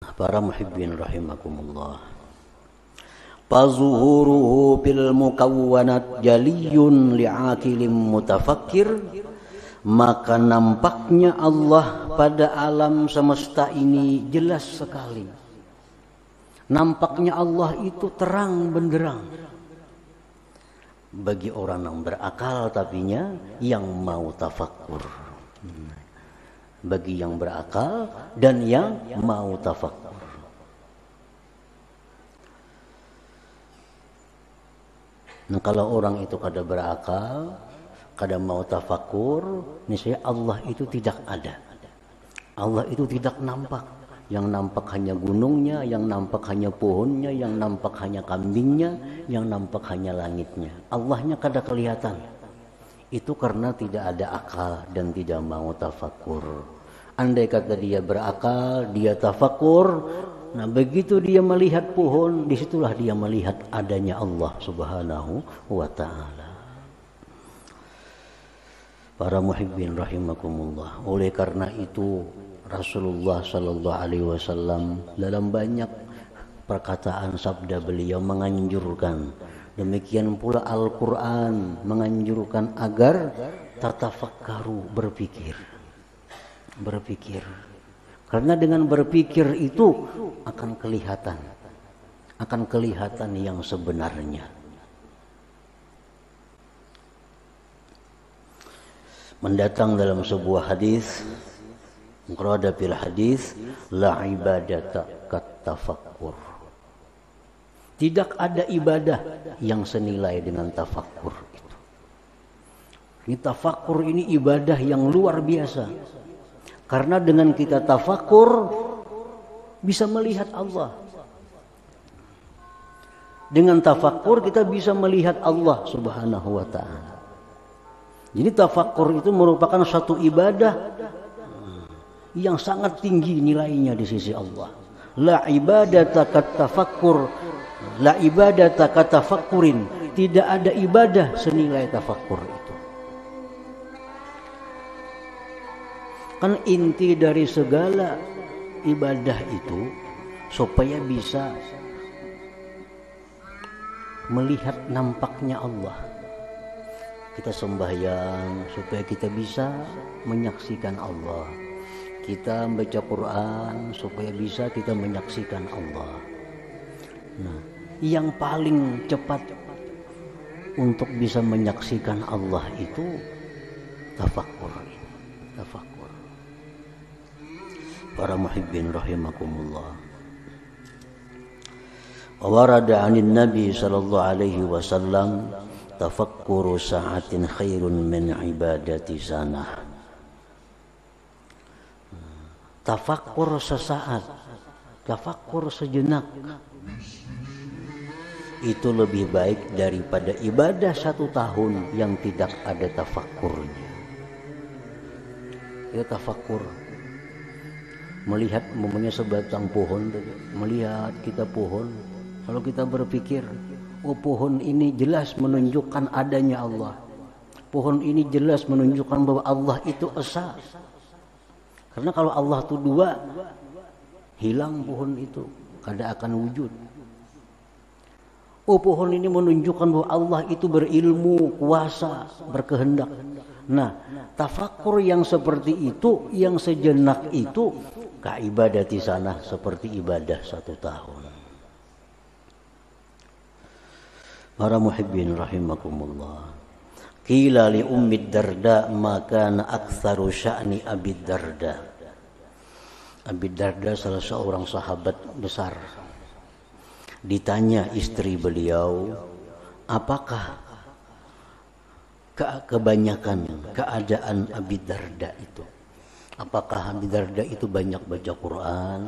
Para muhibbin rahimakumullah. Fazuhuruhu bil mukawwanat jaliyun li'akilim mutafakkir. Maka nampaknya Allah pada alam semesta ini jelas sekali. Nampaknya Allah itu terang benderang bagi orang yang berakal, tapinya yang mau tafakkur. Bagi yang berakal dan yang mau tafakkur. Nah, kalau orang itu kada berakal, kada mau tafakkur, niscaya Allah itu tidak ada. Allah itu tidak nampak. Yang nampak hanya gunungnya, yang nampak hanya pohonnya, yang nampak hanya kambingnya, yang nampak hanya langitnya. Allahnya kada kelihatan. Itu karena tidak ada akal dan tidak mau tafakkur. Andai kata dia berakal, dia tafakkur, nah begitu dia melihat pohon, disitulah dia melihat adanya Allah Subhanahu wa ta'ala. Para muhibbin rahimakumullah. Oleh karena itu Rasulullah sallallahu alaihi wasallam dalam banyak perkataan sabda beliau menganjurkan, demikian pula Al-Qur'an menganjurkan agar tatafakkaru, berpikir. Karena dengan berpikir itu akan kelihatan yang sebenarnya. Mendatang dalam sebuah hadis, qala fil hadis la ibadata kat tafakkur. Tidak ada ibadah yang senilai dengan tafakkur itu. Ini tafakkur ini ibadah yang luar biasa. Karena dengan kita tafakkur bisa melihat Allah. Dengan tafakkur kita bisa melihat Allah Subhanahu wa ta'ala. Jadi tafakkur itu merupakan satu ibadah yang sangat tinggi nilainya di sisi Allah. La ibadata kat tafakkur, la ibadata kat tafakkurin. Tidak ada ibadah senilai tafakkur itu. Kan inti dari segala ibadah itu supaya bisa melihat nampaknya Allah. Kita sembahyang supaya kita bisa menyaksikan Allah. Kita membaca Quran supaya bisa kita menyaksikan Allah. Nah, yang paling cepat untuk bisa menyaksikan Allah itu tafakkur. Tafakkur. Para muhibbin rahimakumullah. Warada 'anin Nabi sallallahu alaihi wasallam tafakkuru sa'atin khairun min ibadati sanah. Tafakkur sesaat, tafakkur sejenak, itu lebih baik daripada ibadah 1 tahun yang tidak ada tafakkurnya. Ya tafakkur, melihat momennya sebatang pohon, melihat kita pohon, kalau kita berpikir, oh pohon ini jelas menunjukkan adanya Allah. Pohon ini jelas menunjukkan bahwa Allah itu esa. Karena kalau Allah itu 2, hilang pohon itu, kada akan wujud. Oh pohon ini menunjukkan bahwa Allah itu berilmu, kuasa, berkehendak. Nah, tafakkur yang seperti itu, yang sejenak itu, kaibadati sana, seperti ibadah 1 tahun. Para muhibbin rahimakumullah. Qila li Ummi Darda ma kana aktsaru sya'ni Abi Darda. Abi Darda salah seorang sahabat besar. Ditanya istri beliau, apakah kebanyakan keadaan Abi Darda itu? Apakah Abi Darda itu banyak baca Quran?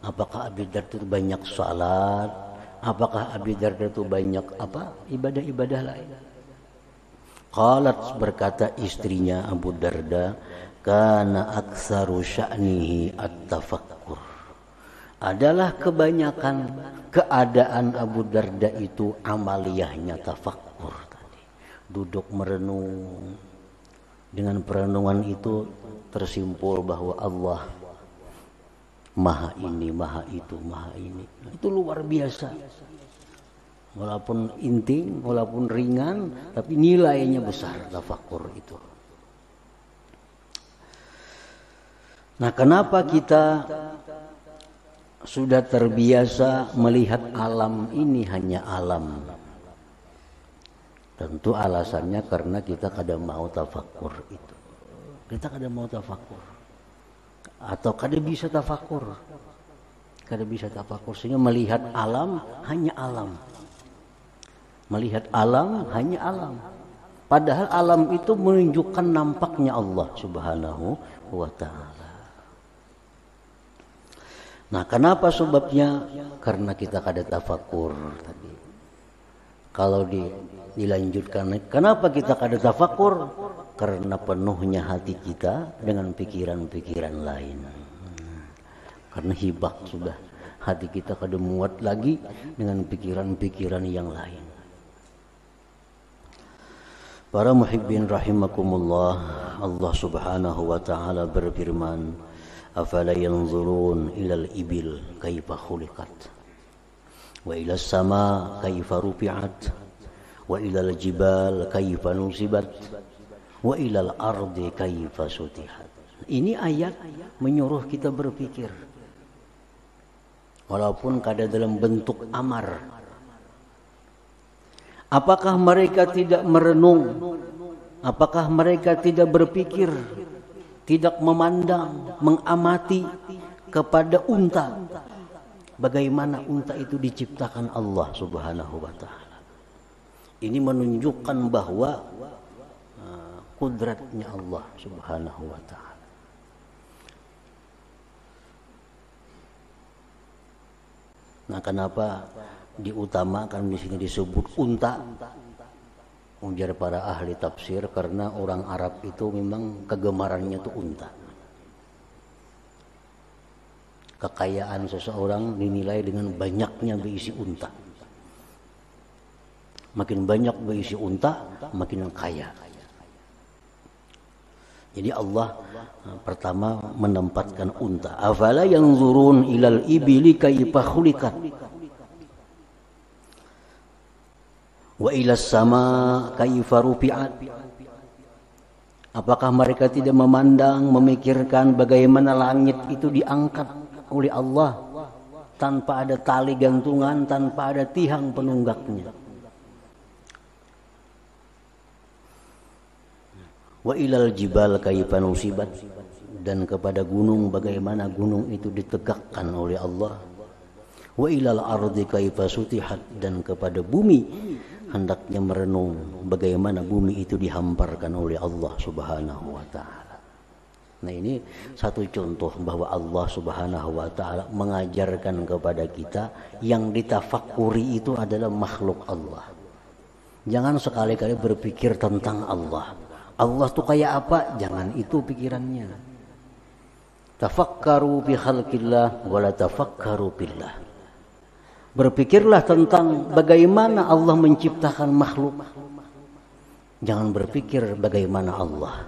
Apakah Abi Darda itu banyak salat? Apakah Abi Darda itu banyak ibadah-ibadah lain? Qalat, berkata istrinya Abu Darda, kana aktsaru sya'nihi at-tafakkur. Adalah kebanyakan keadaan Abu Darda itu amaliyahnya tafakkur tadi. Duduk merenung. Dengan perenungan itu tersimpul bahwa Allah maha ini, maha itu, maha ini. Itu luar biasa. Walaupun inting, walaupun ringan, tapi nilainya besar tafakur itu. Nah, kenapa kita sudah terbiasa melihat alam ini hanya alam? Tentu alasannya karena kita kada mau tafakur itu. Kita kada mau tafakur. Atau kada bisa tafakur. Kada bisa tafakur sehingga melihat alam hanya alam. Melihat alam hanya alam. Padahal alam itu menunjukkan nampaknya Allah Subhanahu wa ta'ala. Nah, kenapa sebabnya? Karena kita kada tafakur tadi. Kalau dilanjutkan, kenapa kita kada tafakur? Karena penuhnya hati kita dengan pikiran-pikiran lain. Karena hibak sudah, hati kita kada muat lagi dengan pikiran-pikiran yang lain. Para muhibbin rahimakumullah, Allah Subhanahu wa ta'ala berfirman, afala yanzurun ilal ibil kaifa khuliqat wa ilas sama kaifa rufi'at wa ilal jibal kaifa nusibat wa ilal ardi kaifa sutihat. Ini ayat menyuruh kita berpikir, walaupun kada dalam bentuk amar. Apakah mereka tidak merenung? Apakah mereka tidak berpikir, tidak memandang, mengamati kepada unta? Bagaimana unta itu diciptakan Allah Subhanahu wa ta'ala. Ini menunjukkan bahwa kudratnya Allah Subhanahu wa ta'ala. Nah, kenapa diutamakan di sini disebut unta? Ujar para ahli tafsir, karena orang Arab itu memang kegemarannya itu unta. Kekayaan seseorang dinilai dengan banyaknya berisi unta. Makin banyak berisi unta, makin kaya. Jadi Allah pertama menempatkan unta. Afala yanzurun ilal ibili kaifa khuliqat wa ilas sama kaifa rufi'at. Apakah mereka tidak memandang, memikirkan bagaimana langit itu diangkat oleh Allah tanpa ada tali gantungan, tanpa ada tiang penunggaknya? Wa ilal jibal kaifa nusibat, dan kepada gunung bagaimana gunung itu ditegakkan oleh Allah. Wa ilal ardi kaifa sutihat, dan kepada bumi hendaknya merenung bagaimana bumi itu dihamparkan oleh Allah Subhanahu wa ta'ala. Nah, ini satu contoh bahwa Allah Subhanahu wa ta'ala mengajarkan kepada kita yang ditafakuri itu adalah makhluk Allah. Jangan sekali-kali berpikir tentang Allah. Allah tuh kayak apa? Jangan itu pikirannya. Tafakkaru bi khalqillah wa la tafakkaru billah. Berpikirlah tentang bagaimana Allah menciptakan makhluk. Jangan berpikir bagaimana Allah.